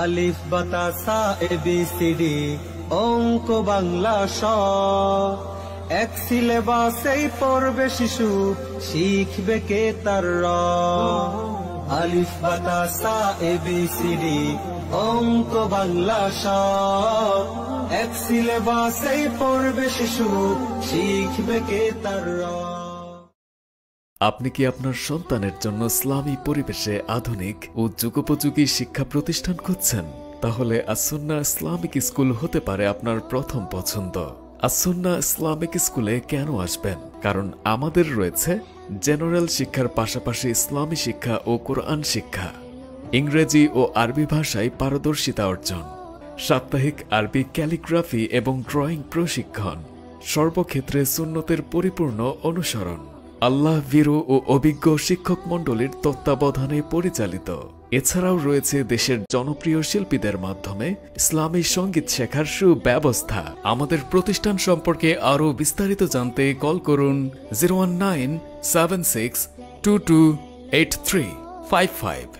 আলিফ বাতা সা এবিসিডি অঙ্ক বাংলা স, এক সিলেবাসেই পড়বে শিশু, শিখবে কে তার র। আলিফ বাতা সা এবিসিডি অঙ্ক বাংলা স, এক সিলেবাসেই পড়বে শিশু, শিখবে কে তার র। আপনি কি আপনার সন্তানের জন্য ইসলামী পরিবেশে আধুনিক ও যুগোপযোগী শিক্ষা প্রতিষ্ঠান খুঁজছেন? তাহলে আসুন্নাহ ইসলামিক স্কুল হতে পারে আপনার প্রথম পছন্দ। আসুন্নাহ ইসলামিক স্কুলে কেন আসবেন? কারণ আমাদের রয়েছে জেনারেল শিক্ষার পাশাপাশি ইসলামী শিক্ষা ও কোরআন শিক্ষা, ইংরেজি ও আরবি ভাষায় পারদর্শিতা অর্জন, সাপ্তাহিক আরবি ক্যালিগ্রাফি এবং ড্রয়িং প্রশিক্ষণ, সর্বক্ষেত্রে সুন্নতের পরিপূর্ণ অনুসরণ, আল্লাহ ভীরু ও অভিজ্ঞ শিক্ষক মণ্ডলীর তত্ত্বাবধানে পরিচালিত। এছাড়াও রয়েছে দেশের জনপ্রিয় শিল্পীদের মাধ্যমে ইসলামী সঙ্গীত শেখার সুব্যবস্থা। আমাদের প্রতিষ্ঠান সম্পর্কে আরও বিস্তারিত জানতে কল করুন 01976228355,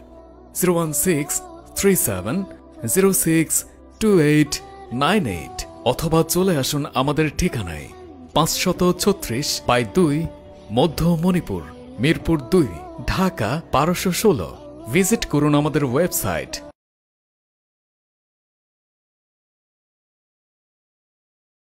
01637062898, অথবা চলে আসুন আমাদের ঠিকানায় 536/2 মধ্য মণিপুর, মিরপুর 2, ঢাকা 1216। ভিজিট করুন আমাদের ওয়েবসাইট